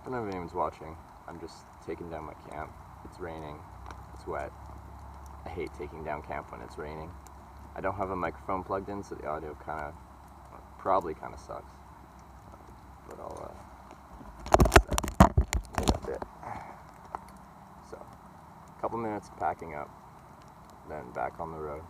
don't know if anyone's watching. I'm just taking down my camp. It's raining. It's wet. I hate taking down camp when it's raining. I don't have a microphone plugged in, so the audio probably kind of sucks. But I'll wait a bit. So, a couple minutes packing up, then back on the road.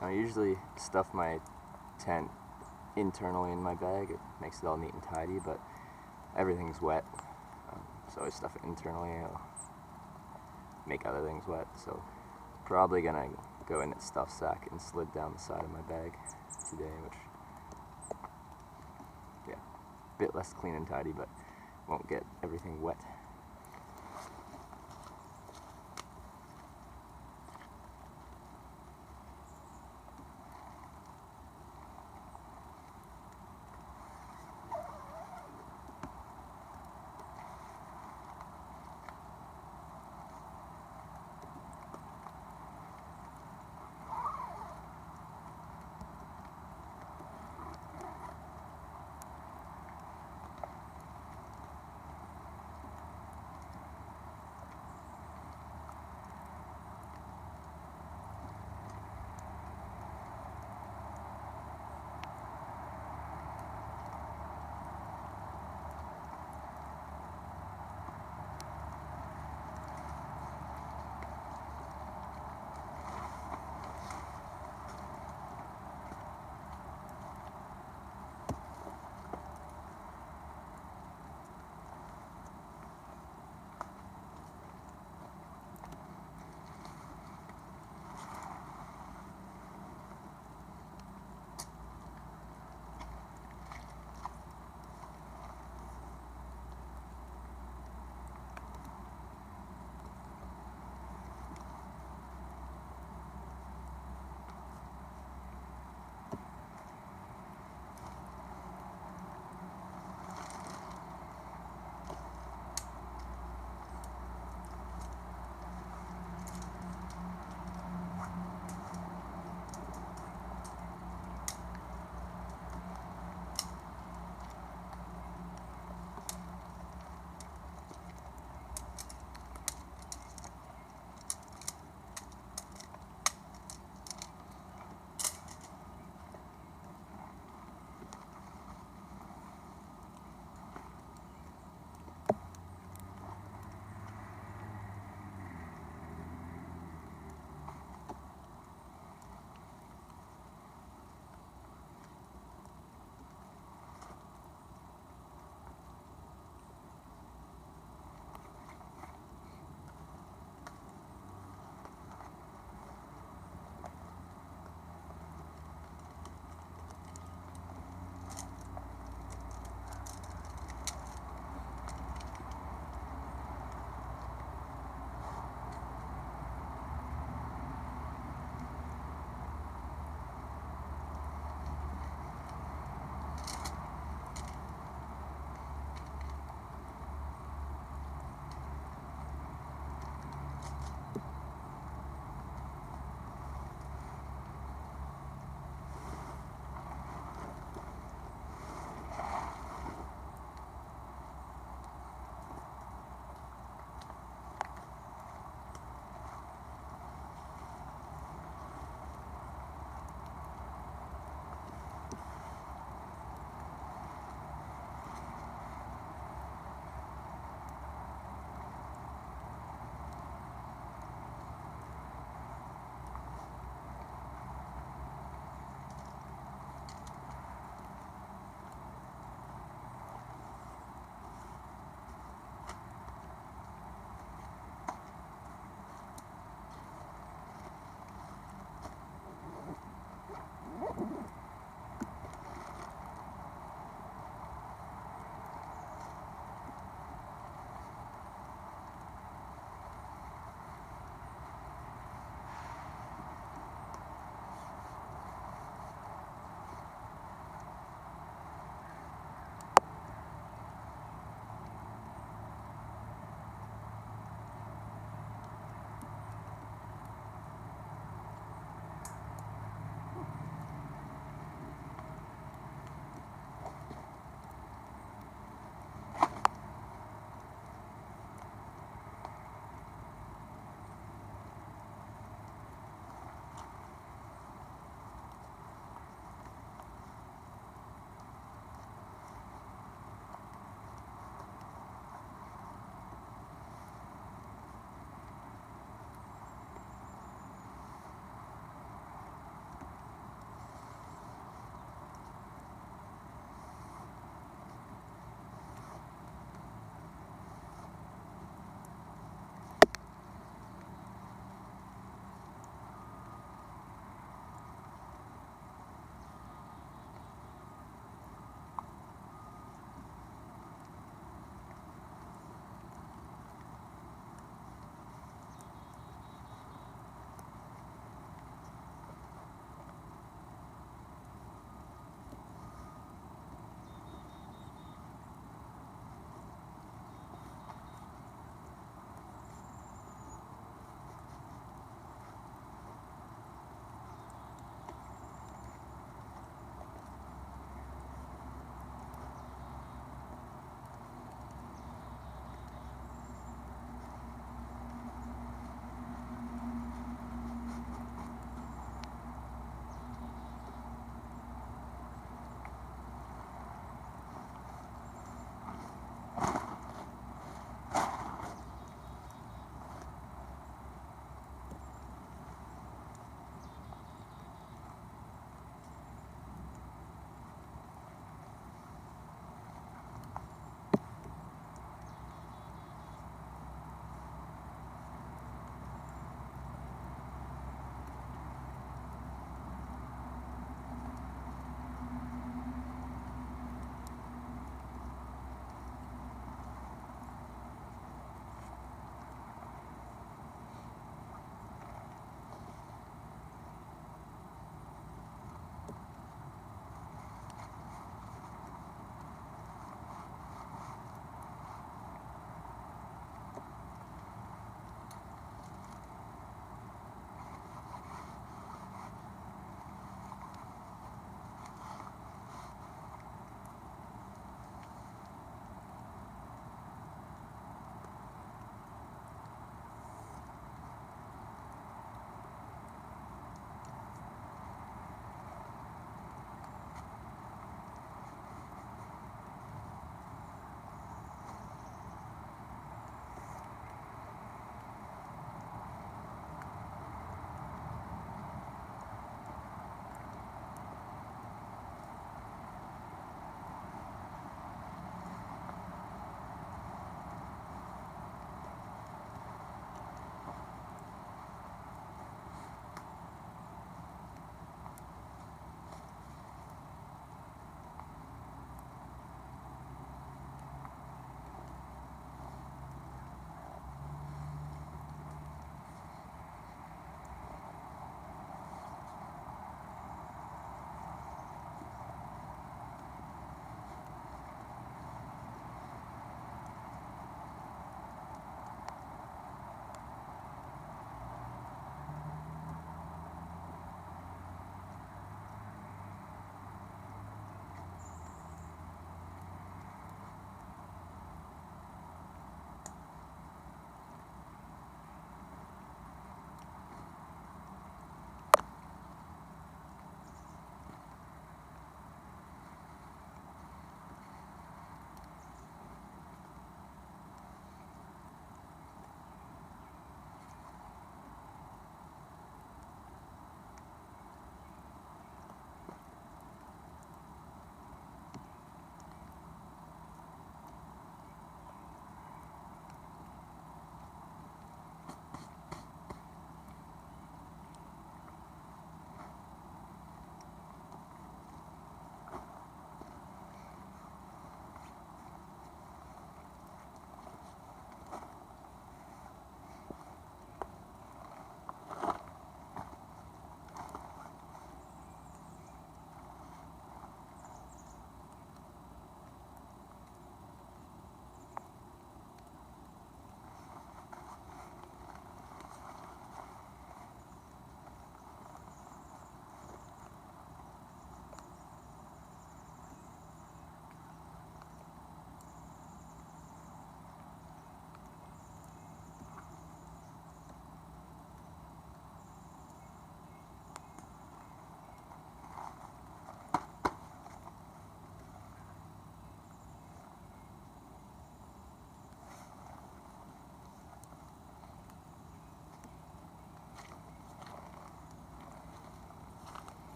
I usually stuff my tent internally in my bag. It makes it all neat and tidy, but everything's wet, so I stuff it internally. It'll make other things wet, so probably gonna go in its stuff sack and slid down the side of my bag today, which, yeah, a bit less clean and tidy, but won't get everything wet.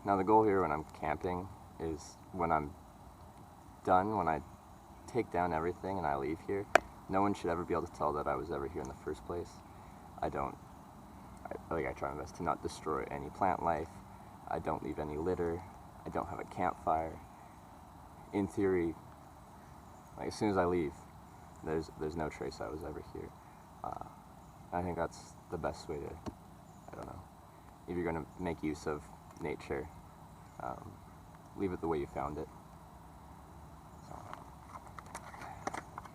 Now the goal here when I'm camping is when I'm done, when I take down everything and I leave here, no one should ever be able to tell that I was ever here in the first place. I try my best to not destroy any plant life. I don't leave any litter. I don't have a campfire. In theory, like as soon as I leave, there's no trace I was ever here. I think that's the best way to, I don't know, if you're going to make use of nature, leave it the way you found it. So,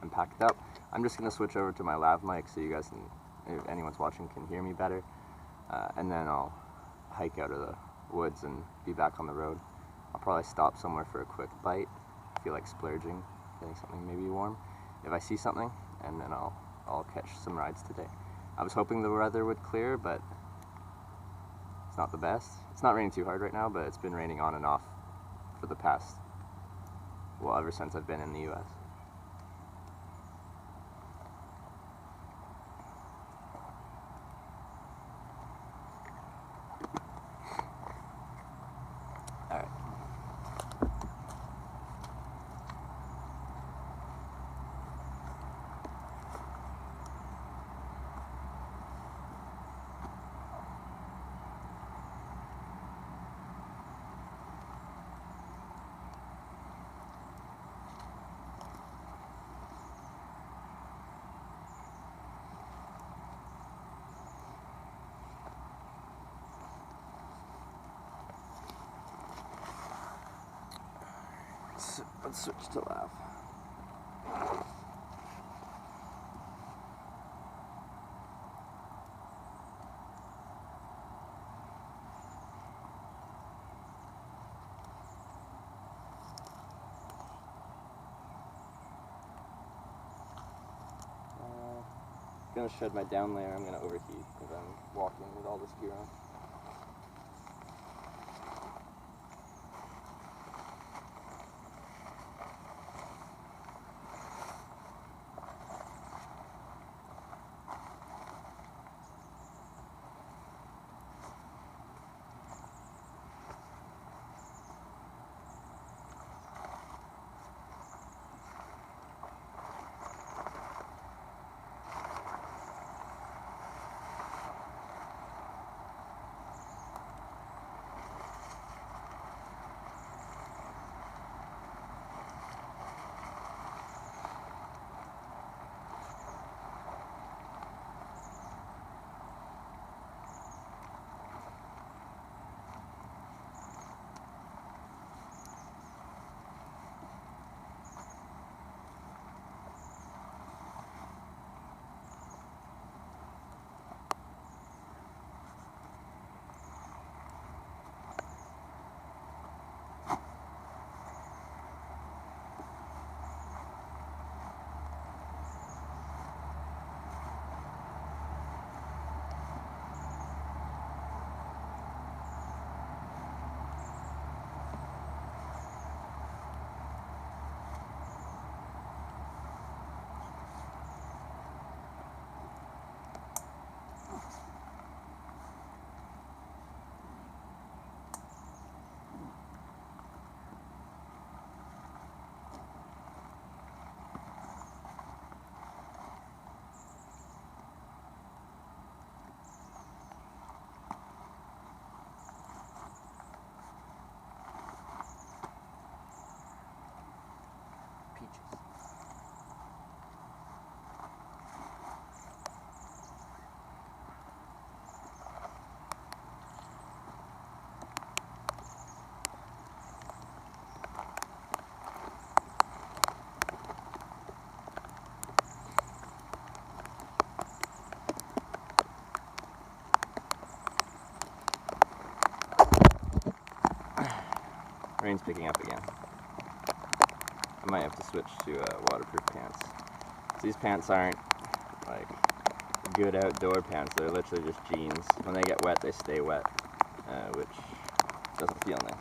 I'm packed up. I'm just going to switch over to my lav mic so you guys can, if anyone's watching, can hear me better. And then I'll hike out of the woods and be back on the road. I'll probably stop somewhere for a quick bite, feel like splurging, getting something maybe warm, if I see something, and then I'll catch some rides today. I was hoping the weather would clear, but it's not the best. It's not raining too hard right now, but it's been raining on and off for the past, well, ever since I've been in the US. Alright. Let's switch to lav. I'm gonna shed my down layer. I'm gonna overheat because I'm walking with all this gear on. Rain's picking up again. I might have to switch to waterproof pants. So these pants aren't like good outdoor pants, they're literally just jeans. When they get wet, they stay wet, which doesn't feel nice.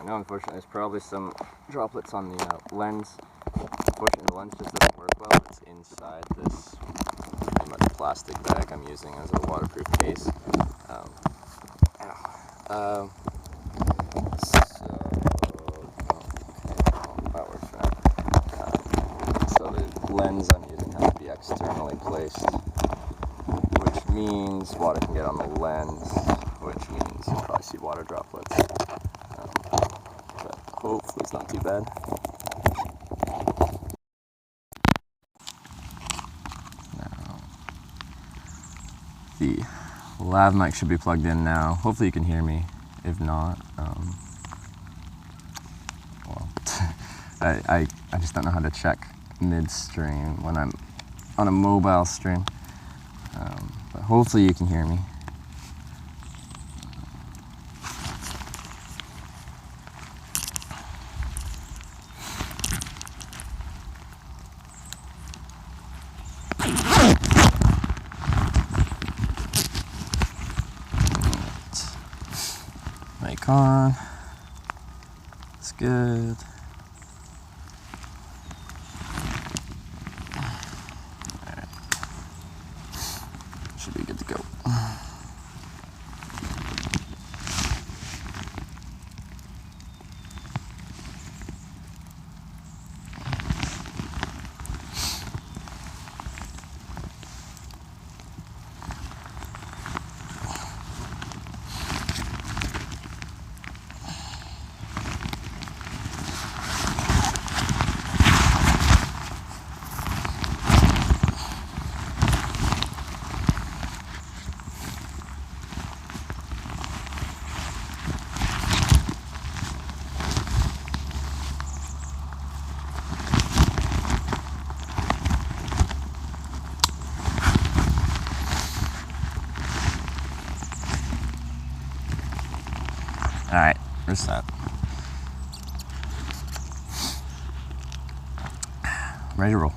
I know, unfortunately, there's probably some droplets on the lens. Unfortunately, the lens just doesn't work well. It's inside this pretty much plastic bag I'm using as a waterproof case. That works for now. So the lens I'm using has to be externally placed, which means water can get on the lens, which means you'll probably see water droplets. But hopefully it's not too bad. Now, the lav mic should be plugged in now. Hopefully you can hear me. If not, well, I just don't know how to check midstream when I'm on a mobile stream. But hopefully you can hear me. Mic on. It's good. Alright. Should be good to go. Alright, reset. Ready to roll.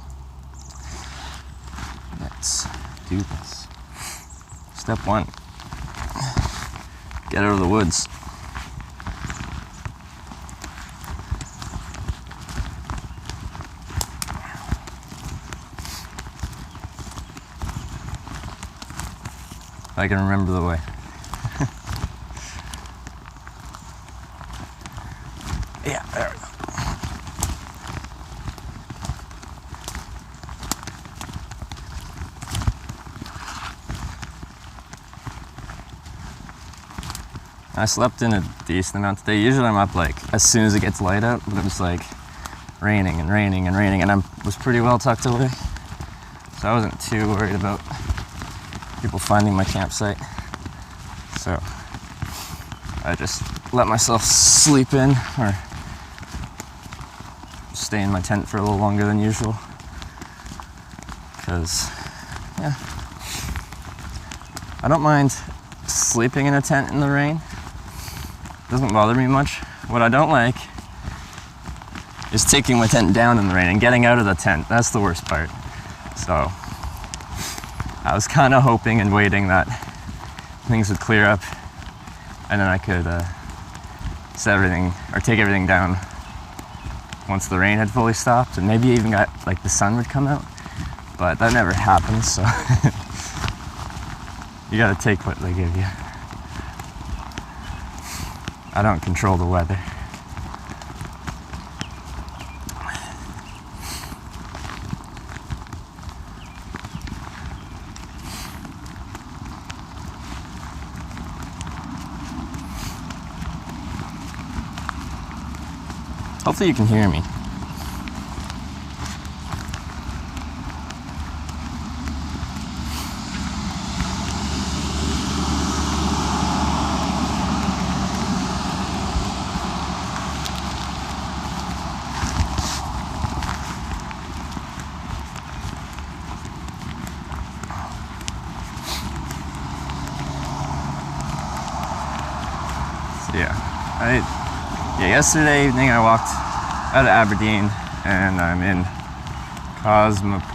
Let's do this. Step 1. Get out of the woods. If I can remember the way. Yeah, there we go. I slept in a decent amount today. Usually I'm up like as soon as it gets light out, but it was like raining and raining and raining, and I was pretty well tucked away. So I wasn't too worried about people finding my campsite. So I just let myself sleep in or stay in my tent for a little longer than usual, because yeah, I don't mind sleeping in a tent in the rain. It doesn't bother me much. What I don't like is taking my tent down in the rain and getting out of the tent. That's the worst part. So I was kind of hoping and waiting that things would clear up and then I could set everything or take everything down once the rain had fully stopped, and maybe even got like the sun would come out, but that never happens. So you gotta take what they give you. I don't control the weather. Hopefully you can hear me. So yesterday evening I walked out of Aberdeen and I'm in Cosmopolis.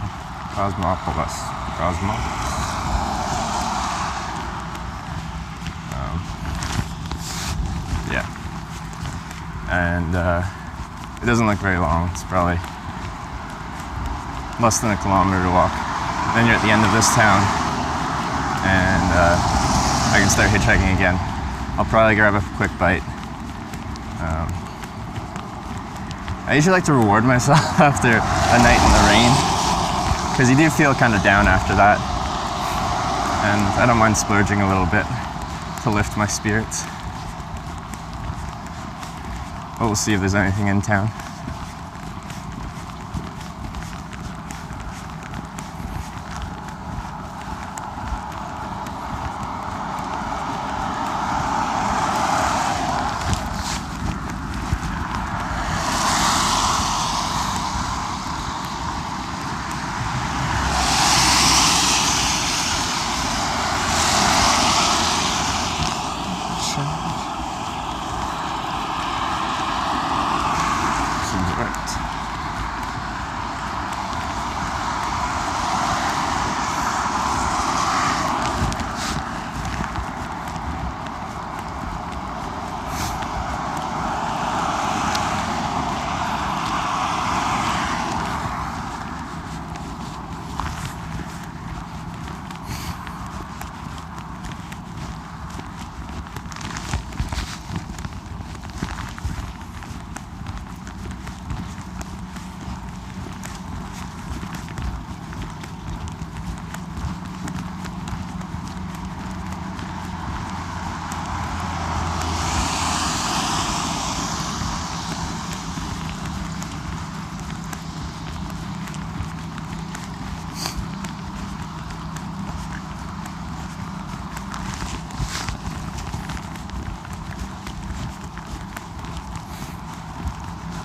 and it doesn't look very long. It's probably less than a kilometer to walk. Then you're at the end of this town, and I can start hitchhiking again. I'll probably grab a quick bite. I usually like to reward myself after a night in the rain, because you do feel kind of down after that, and I don't mind splurging a little bit to lift my spirits. But we'll see if there's anything in town.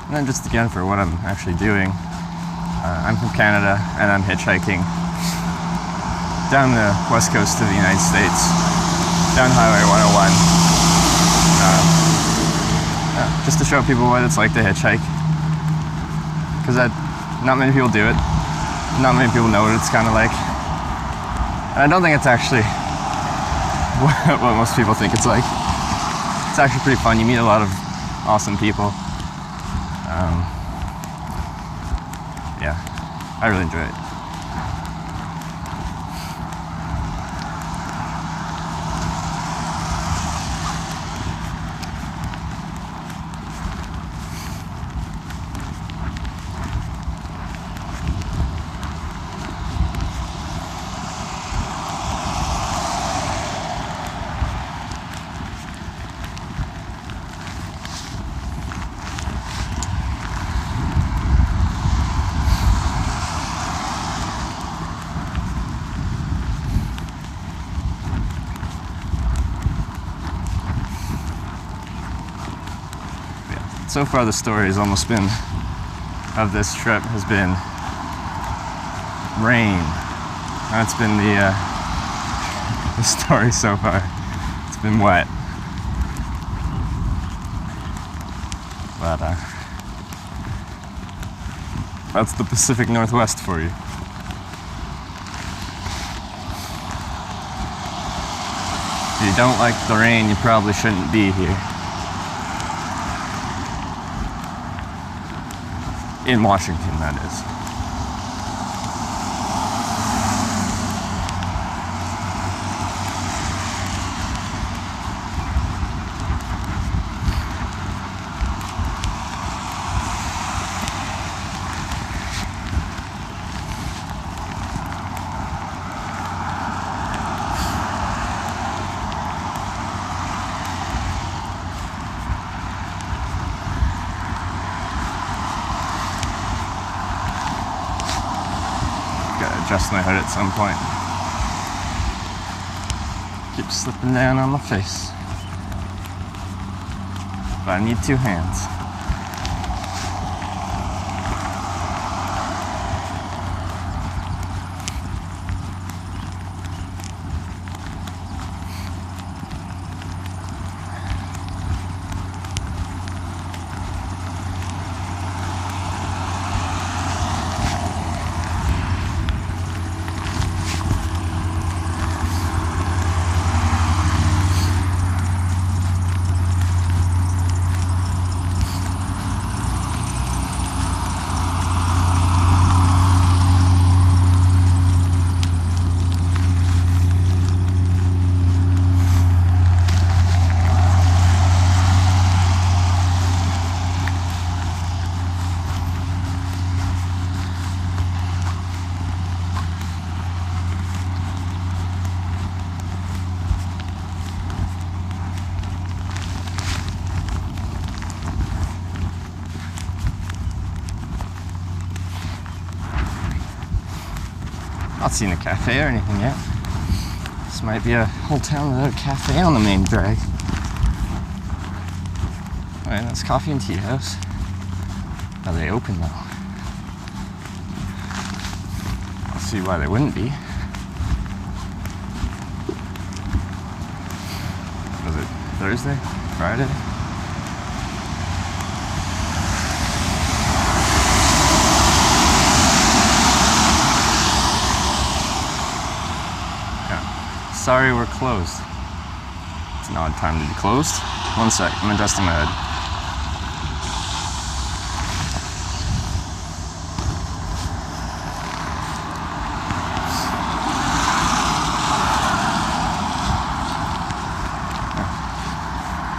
And then just again for what I'm actually doing, I'm from Canada and I'm hitchhiking down the west coast of the United States, down Highway 101, just to show people what it's like to hitchhike, because not many people do it, not many people know what it's kind of like, and I don't think it's actually what most people think it's like. It's actually pretty fun. You meet a lot of awesome people. Yeah, I really enjoy it. So far the story has almost been, of this trip, has been rain. That's been the story so far. It's been wet. But that's the Pacific Northwest for you. If you don't like the rain, you probably shouldn't be here. In Washington, that is. Adjust my hood at some point. Keeps slipping down on my face. But I need two hands. Not seen a cafe or anything yet. This might be a whole town without a cafe on the main drag. Alright, that's Coffee and Tea House. Are they open though? I'll see why they wouldn't be. Was it Thursday? Friday? Yeah. Sorry, we're closed. It's an odd time to be closed. One sec, I'm adjusting my head.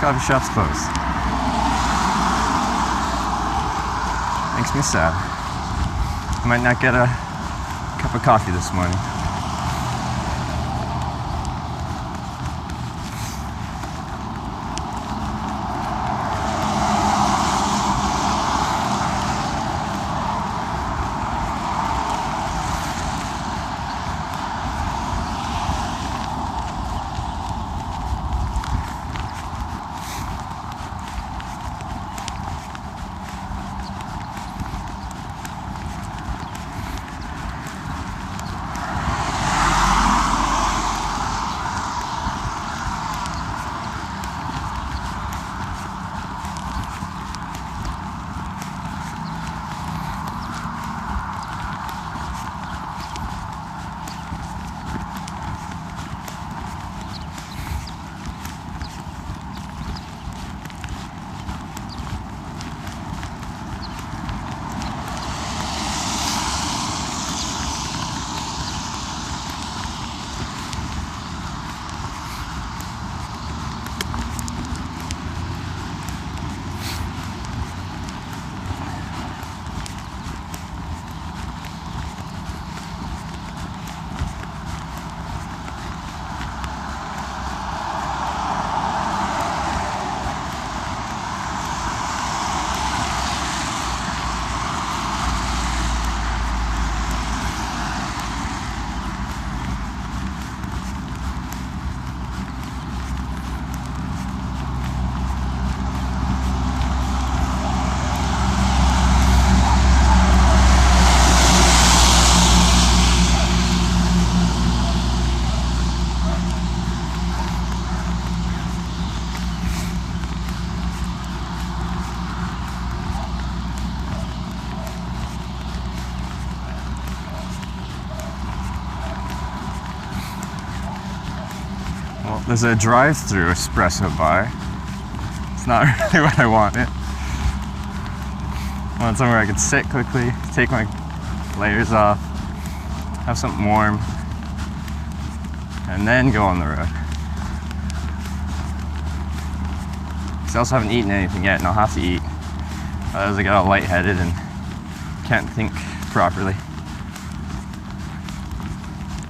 Coffee shop's closed. Makes me sad. I might not get a cup of coffee this morning. Well, there's a drive-through espresso bar. It's not really what I wanted. I want somewhere I could sit quickly, take my layers off, have something warm, and then go on the road. 'Cause I also haven't eaten anything yet, and I'll have to eat. Otherwise I get all lightheaded and can't think properly.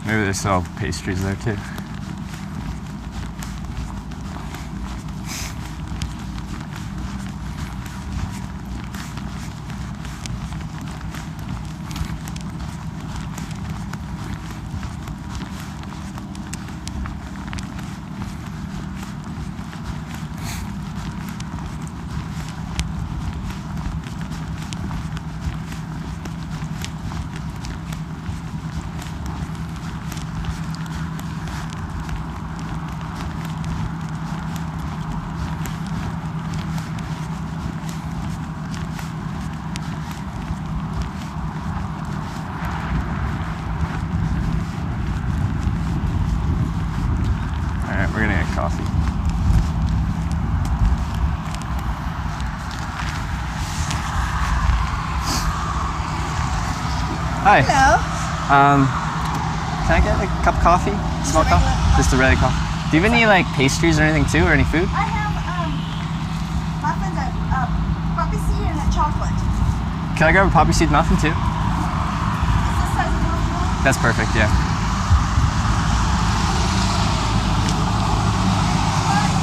Maybe they sell pastries there too. We're gonna get coffee. Hi. Hello. Can I get a cup of coffee? Small cup? Just a regular coffee. Do you have any like pastries or anything too, or any food? I have muffins, a poppy seed, and a chocolate. Can I grab a poppy seed muffin too? Is this size of muffin? That's perfect, yeah.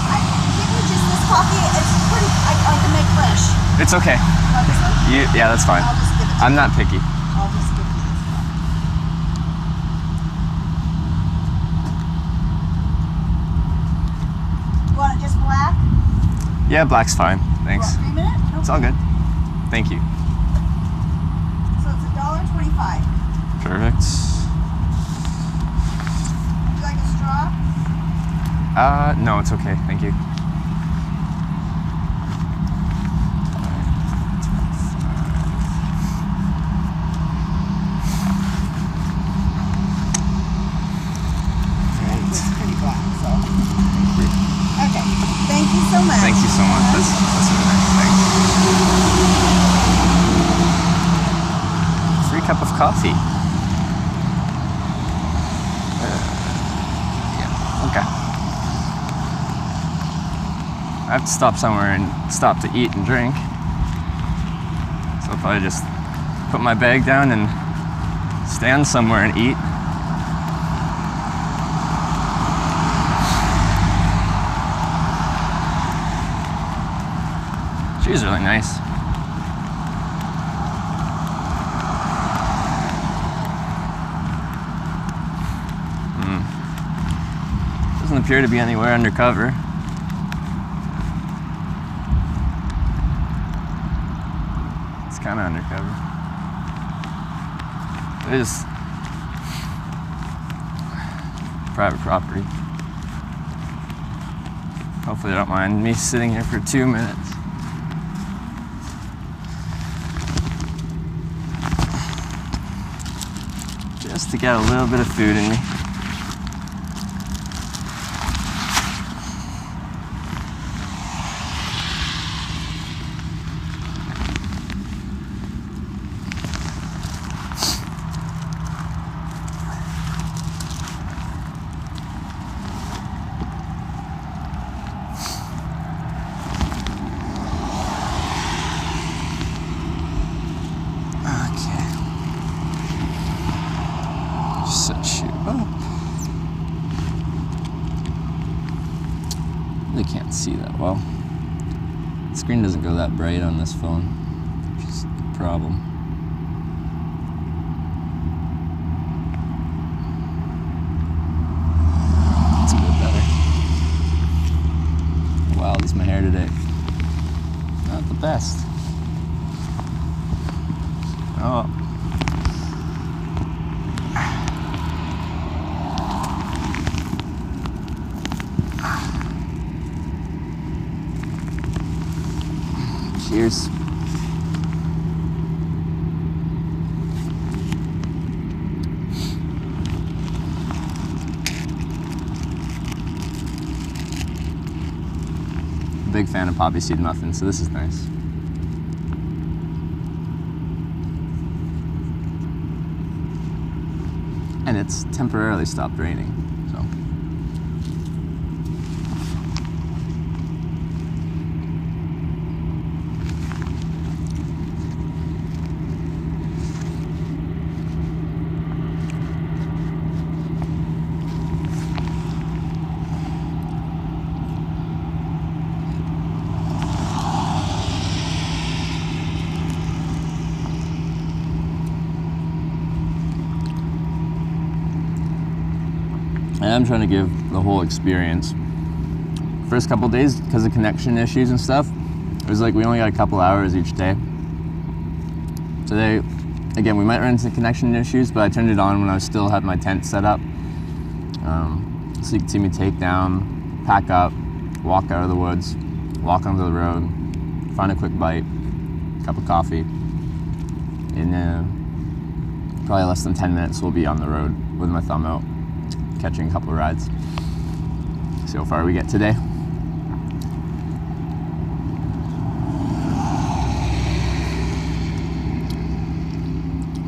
I can give you just this coffee. It's pretty. I can make fresh. It's okay. You want this one? Yeah, that's fine. I'll just give it to I'm you. not picky. I'll just give you this one. Yeah, black's fine. Thanks. Want 3 minutes? Okay. It's all good. Thank you. So it's $1.25. Perfect. Would you like a straw? No, it's okay. Thank you. It's pretty black, so. Okay. Thank you so much. Thank you so much. That's really nice. Thanks. Free cup of coffee. Yeah. Okay. I have to stop somewhere and stop to eat and drink. So I'll probably just put my bag down and stand somewhere and eat. She's really nice. Doesn't appear to be anywhere undercover. It's kind of undercover. It is private property. Hopefully they don't mind me sitting here for 2 minutes. Just to get a little bit of food in me. Set you up. Really can't see that well. The screen doesn't go that bright on this phone, which is a problem. That's a bit better. Wow, this is my hair today. Not the best. Oh. Cheers. Big fan of poppy seed muffins, so this is nice. And it's temporarily stopped raining, so. And I'm trying to give the whole experience. First couple days, because of connection issues and stuff, it was like we only got a couple hours each day. Today, again, we might run into connection issues, but I turned it on when I still had my tent set up. So you can see me take down, pack up, walk out of the woods, walk onto the road, find a quick bite, cup of coffee. In probably less than 10 minutes, we'll be on the road with my thumb out, catching a couple of rides. See how far we get today.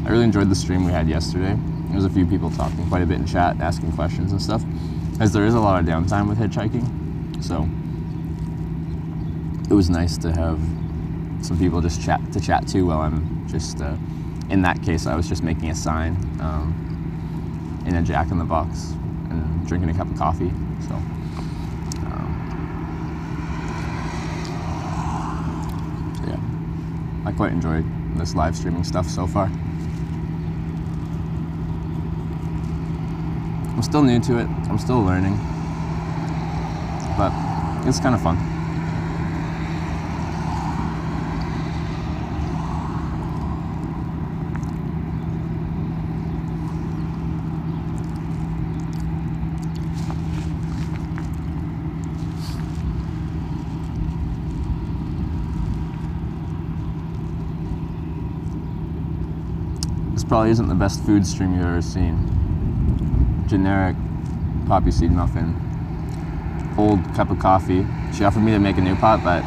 I really enjoyed the stream we had yesterday. There was a few people talking quite a bit in chat, asking questions and stuff, as there is a lot of downtime with hitchhiking. So it was nice to have some people just chat to while I'm just, in that case, I was just making a sign in a Jack in the Box and drinking a cup of coffee. So yeah, I quite enjoyed this live streaming stuff so far. I'm still new to it, I'm still learning, but it's kind of fun. probably isn't the best food stream you've ever seen. Generic poppy seed muffin, old cup of coffee. She offered me to make a new pot, but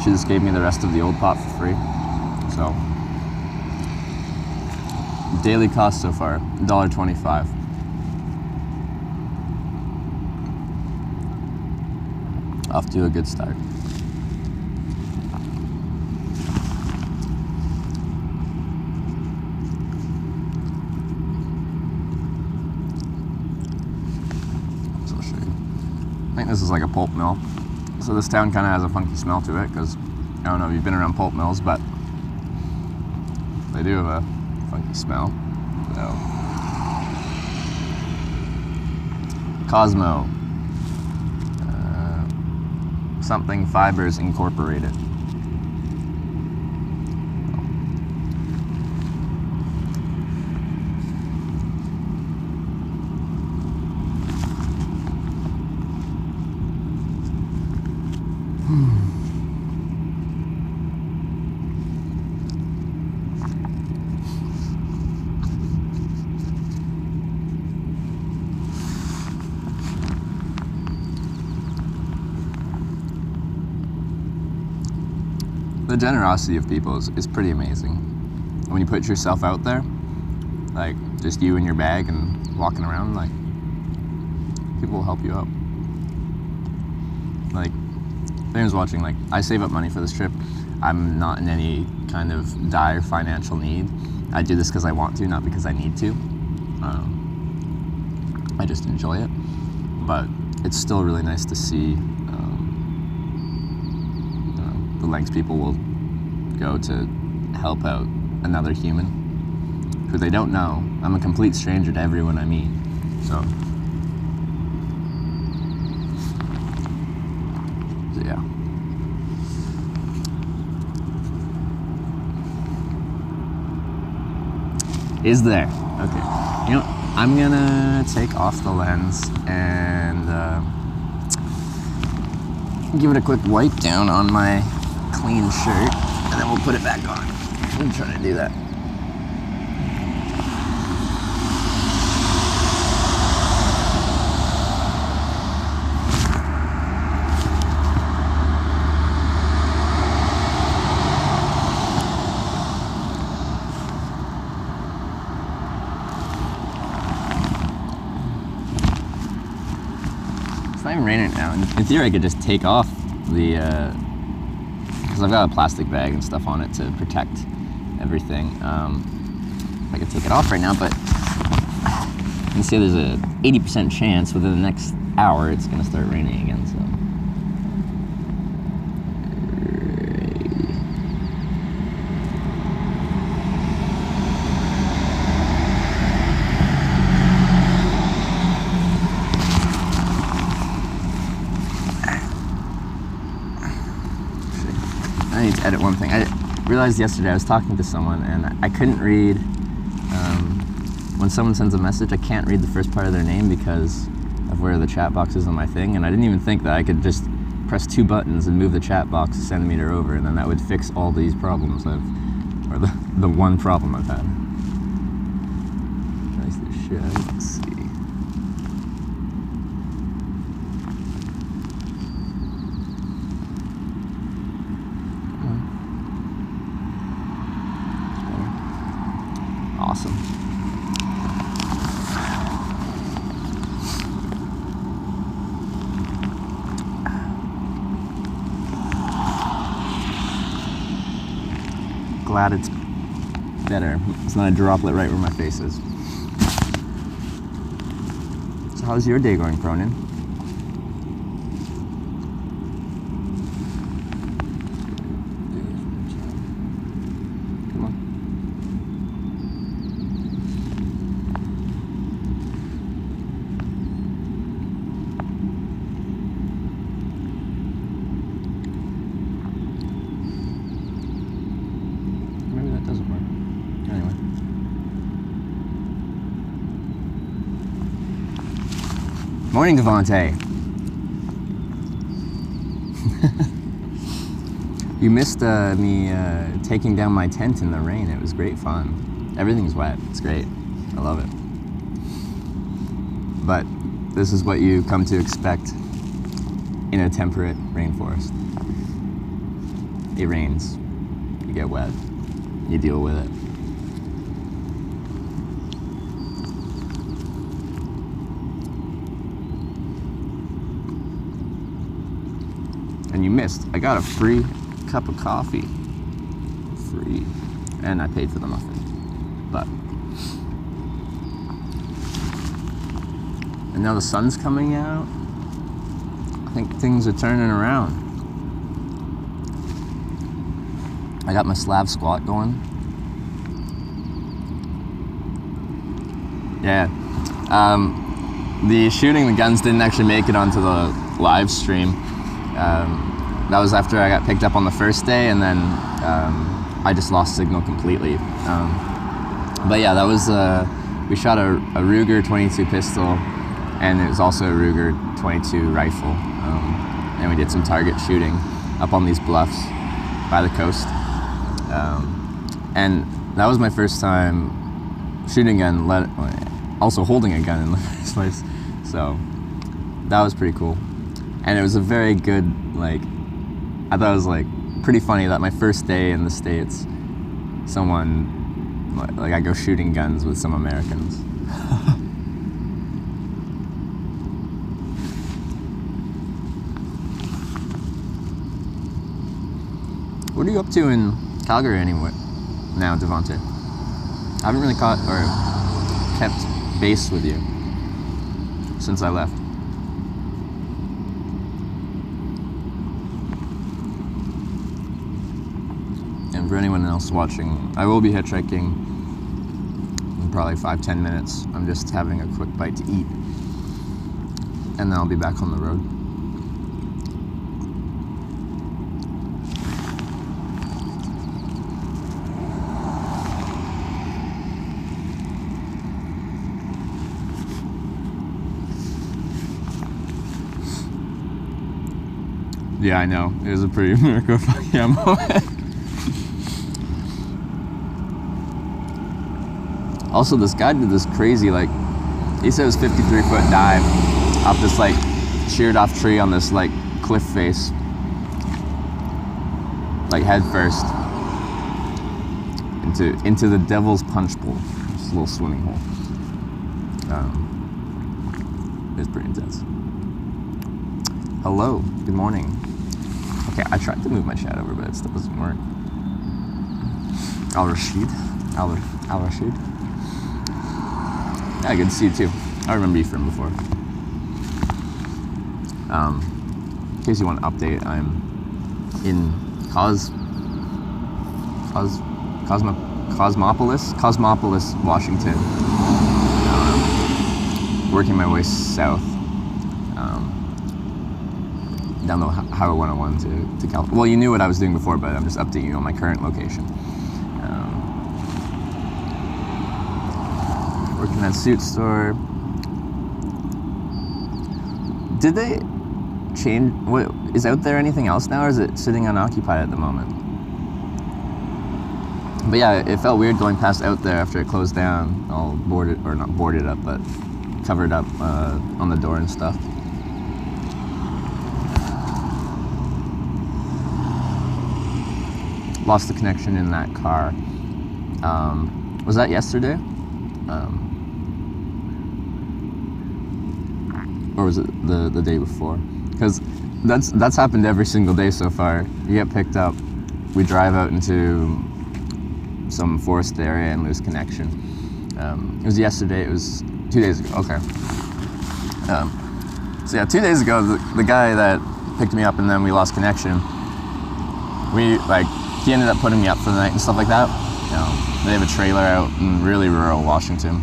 she just gave me the rest of the old pot for free. So, daily cost so far, $1.25. Off to a good start. So I'll show you. I think this is like a pulp mill. So this town kind of has a funky smell to it because I don't know if you've been around pulp mills, but they do have a funky smell. So, Cosmo. Something Fibers Incorporated. The generosity of people is pretty amazing. When you put yourself out there, like just you and your bag and walking around, like people will help you out. Like, if anyone's watching, like I save up money for this trip. I'm not in any kind of dire financial need. I do this because I want to, not because I need to. I just enjoy it. But it's still really nice to see the lengths people will go to help out another human who they don't know. I'm a complete stranger to everyone I meet. So yeah. Is there? Okay. You know, I'm gonna take off the lens and give it a quick wipe down on my clean shirt, and then we'll put it back on. I'm trying to do that. It's not even raining now. In theory, I could just take off the because I've got a plastic bag and stuff on it to protect everything. I could take it off right now, but you can see there's a 80% chance within the next hour it's gonna start raining again, so. I need to edit one thing. I realized yesterday I was talking to someone and I couldn't read, when someone sends a message, I can't read the first part of their name because of where the chat box is on my thing, and I didn't even think that I could just press 2 buttons and move the chat box a centimeter over, and then that would fix all these problems or the one problem I've had. Nice as shit. Let's see. Awesome. Glad it's better. It's not a droplet right where my face is. So how's your day going, Cronin? Come on. Maybe that doesn't work. Anyway. Morning, Devontae. You missed me taking down my tent in the rain. It was great fun. Everything's wet. It's great. I love it. But this is what you come to expect in a temperate rainforest. It rains. You get wet. You deal with it. And you missed. I got a free cup of coffee. Free. And I paid for the muffin. But. And now the sun's coming out. I think things are turning around. I got my slab squat going. Yeah. The shooting the guns didn't actually make it onto the live stream. That was after I got picked up on the first day, and then I just lost signal completely. But yeah, that was we shot a Ruger 22 pistol, and it was also a Ruger 22 rifle, and we did some target shooting up on these bluffs by the coast, and that was my first time shooting a gun, also holding a gun in the first place, so that was pretty cool. And it was a very good, I thought it was pretty funny that my first day in the States, I go shooting guns with some Americans. What are you up to in Calgary anyway now, Devontae? I haven't really caught or kept base with you since I left. And for anyone else watching, I will be hitchhiking in probably 5-10 minutes. I'm just having a quick bite to eat, and then I'll be back on the road. Yeah, I know. It was a pretty miracle fucking ammo. Also, this guy did this crazy, he said it was 53-foot dive off this, sheared off tree on this, cliff face. Head first. Into the Devil's Punch Bowl. This little swimming hole. It's pretty intense. Hello. Good morning. Okay, I tried to move my chat over, but it still doesn't work. Al-Rashid. Yeah, good to see you too. I remember you from before. In case you want an update, I'm in Cosmopolis, Washington. Working my way south. Down the Highway 101 to California. Well, you knew what I was doing before, but I'm just updating you on my current location. Working at a suit store. Did they change? What is out there? Anything else now, or is it sitting unoccupied at the moment? But yeah, it felt weird going past out there after it closed down, all boarded, or not boarded up, but covered up on the door and stuff. Lost the connection in that car. Was that yesterday? Or was it the day before? Because that's happened every single day so far. You get picked up, we drive out into some forest area and lose connection. It was yesterday, it was 2 days ago, okay. So yeah, 2 days ago, the guy that picked me up and then we lost connection, he ended up putting me up for the night and stuff like that. They have a trailer out in really rural Washington.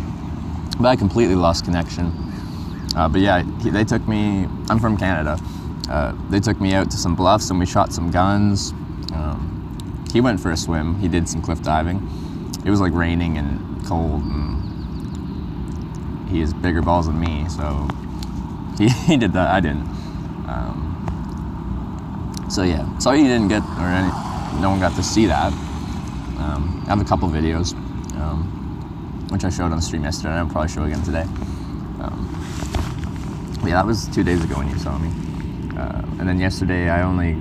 But I completely lost connection. But yeah, they took me, I'm from Canada. They took me out to some bluffs and we shot some guns. He went for a swim. He did some cliff diving. It was raining and cold, and he has bigger balls than me, so he did that. I didn't. So yeah, sorry you didn't get, no one got to see that. I have a couple videos. which I showed on stream yesterday. I'll probably show again today. Yeah, that was 2 days ago when you saw me. And then yesterday I only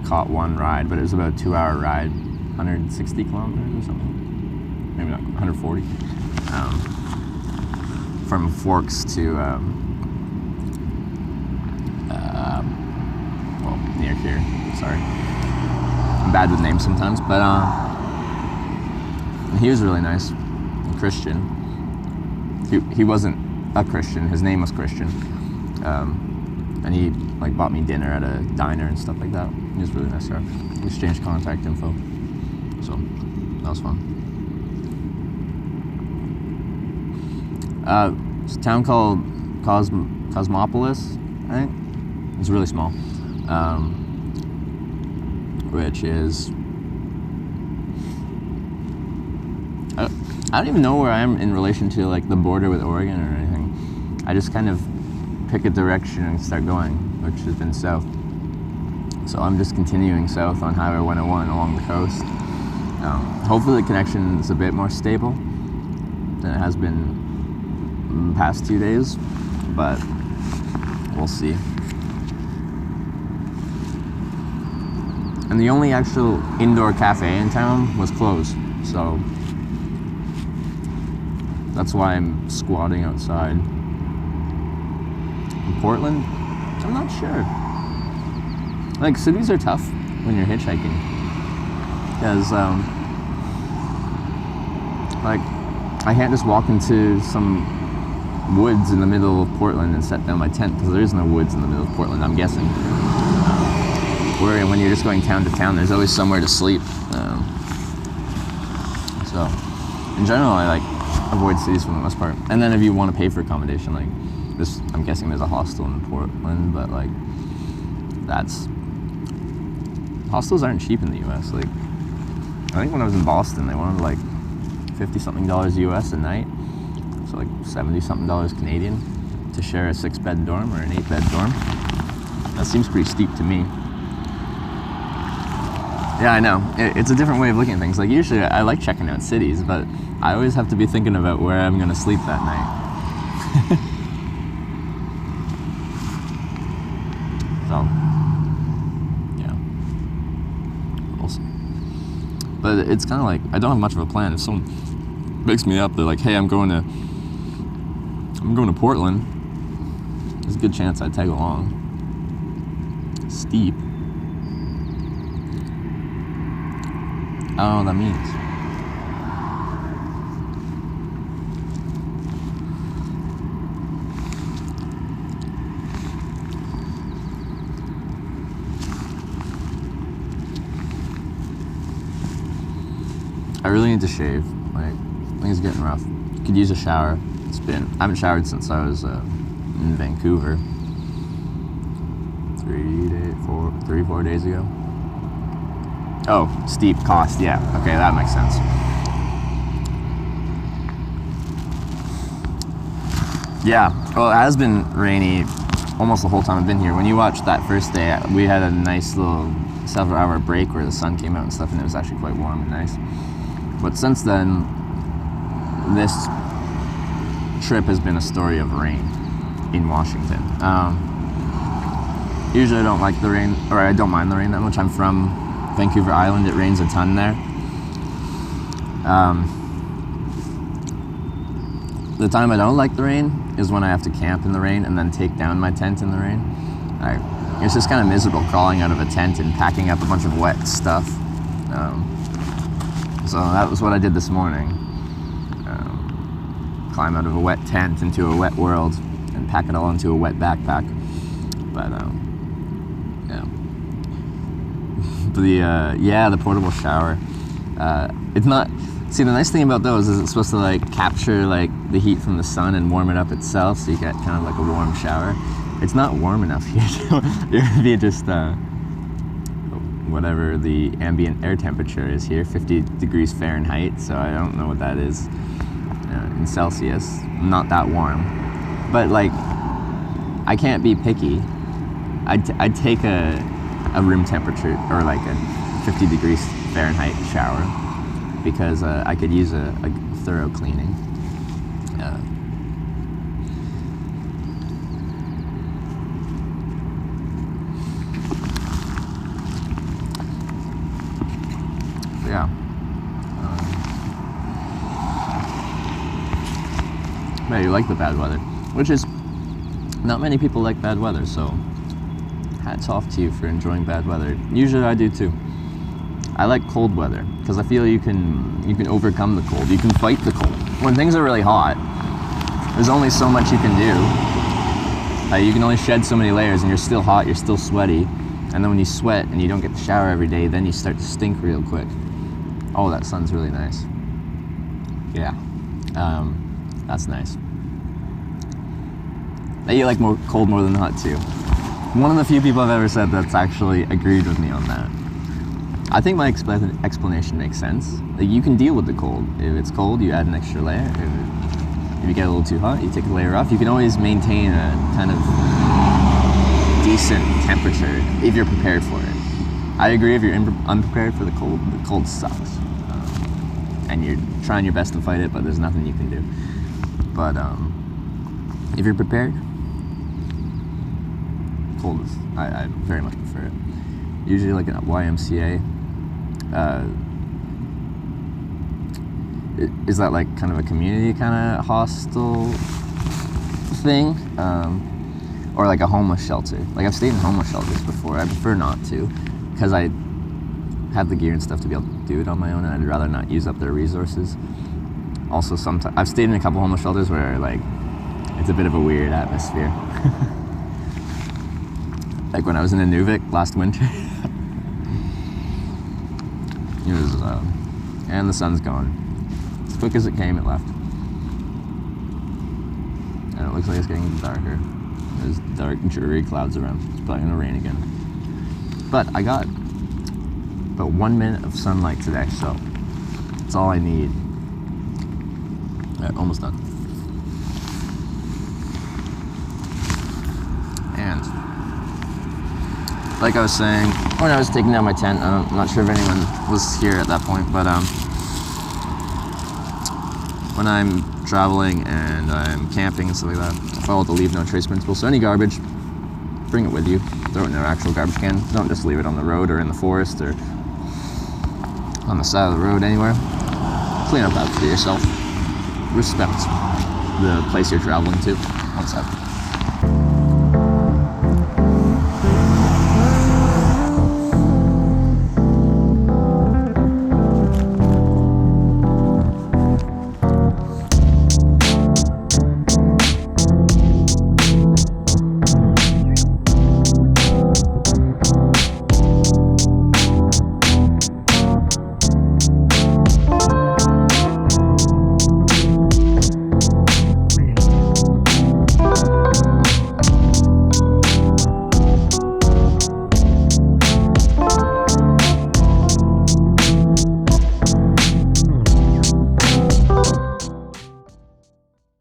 caught one ride, but it was about a 2-hour ride, 160 kilometers or something. Maybe not, 140. From Forks to, well, near here, sorry. I'm bad with names sometimes, but he was really nice, Christian. He wasn't a Christian, his name was Christian. And he like bought me dinner at a diner and stuff like that. He was really nice there. We exchanged contact info. So that was fun. It's a town called Cosmopolis, I think. It's really small. Which is I don't even know where I am in relation to like the border with Oregon or anything. I just kind of pick a direction and start going, which has been south. So I'm just continuing south on Highway 101 along the coast. Hopefully the connection is a bit more stable than it has been in the past 2 days, but we'll see. And the only actual indoor cafe in town was closed, so that's why I'm squatting outside. In Portland? I'm not sure. Like, cities are tough when you're hitchhiking. Because, like, I can't just walk into some woods in the middle of Portland and set down my tent, because there is no woods in the middle of Portland, I'm guessing. Where when you're just going town to town, there's always somewhere to sleep. So, in general, I like avoid cities for the most part. And then if you want to pay for accommodation, like this, I'm guessing there's a hostel in Portland, but like hostels aren't cheap in the U.S. Like, I think when I was in Boston, they wanted like $50-something US a night, so like $70-something Canadian to share a 6-bed dorm or an 8-bed dorm. That seems pretty steep to me. Yeah, I know. It's a different way of looking at things. Like, usually I like checking out cities, but I always have to be thinking about where I'm going to sleep that night. So, yeah. We'll see. But it's kind of like, I don't have much of a plan. If someone picks me up, they're like, hey, I'm going to Portland. There's a good chance I'd tag along. Steep. I don't know what that means. I really need to shave. Like, things are getting rough. Could use a shower. I haven't showered since I was in Vancouver. 4 days ago. Oh, steep cost, yeah. Okay, that makes sense. Yeah, well, it has been rainy almost the whole time I've been here. When you watched that first day, we had a nice little several-hour break where the sun came out and stuff, and it was actually quite warm and nice. But since then, this trip has been a story of rain in Washington. Usually I don't like the rain, or I don't mind the rain that much. I'm from Vancouver Island, it rains a ton there. The time I don't like the rain is when I have to camp in the rain and then take down my tent in the rain. It's just kind of miserable crawling out of a tent and packing up a bunch of wet stuff. So that was what I did this morning. Climb out of a wet tent into a wet world and pack it all into a wet backpack. But yeah. The portable shower. It's not. See, the nice thing about those is it's supposed to like capture like the heat from the sun and warm it up itself, so you get kind of like a warm shower. It's not warm enough here. It'd be just whatever the ambient air temperature is here, 50 degrees Fahrenheit. So I don't know what that is in Celsius. Not that warm, but like I can't be picky. I'd take a room temperature or like a 50 degrees Fahrenheit shower because I could use a thorough cleaning. Yeah. Yeah, you like the bad weather, which is, not many people like bad weather, so hats off to you for enjoying bad weather. Usually I do too. I like cold weather because I feel you can overcome the cold. You can fight the cold. When things are really hot, there's only so much you can do. You can only shed so many layers, and you're still hot, you're still sweaty. And then when you sweat and you don't get to shower every day, then you start to stink real quick. Oh, that sun's really nice. Yeah, that's nice. You like cold more than hot too. One of the few people I've ever said that's actually agreed with me on that. I think my explanation makes sense. Like, you can deal with the cold. If it's cold, you add an extra layer. If you get a little too hot, you take a layer off. You can always maintain a kind of decent temperature if you're prepared for it. I agree, if you're unprepared for the cold sucks. And you're trying your best to fight it, but there's nothing you can do. But if you're prepared, cold is, I very much prefer it. Usually like at YMCA, is that like kind of a community kind of hostel thing? Or like a homeless shelter? Like, I've stayed in homeless shelters before. I prefer not to, because I have the gear and stuff to be able to do it on my own, and I'd rather not use up their resources. Also, sometimes I've stayed in a couple homeless shelters where like it's a bit of a weird atmosphere. Like when I was in Inuvik last winter. It was, and the sun's gone. As quick as it came, it left. And it looks like it's getting darker. There's dark, dreary clouds around. It's probably gonna rain again. But I got about 1 minute of sunlight today, so that's all I need. Almost done. And like I was saying, when I was taking down my tent, I'm not sure if anyone was here at that point, but when I'm traveling and I'm camping and stuff like that, I follow the leave no trace principle. So any garbage, bring it with you. Throw it in an actual garbage can. Don't just leave it on the road or in the forest or on the side of the road anywhere. Clean up after yourself. Respect the place you're traveling to. One sec.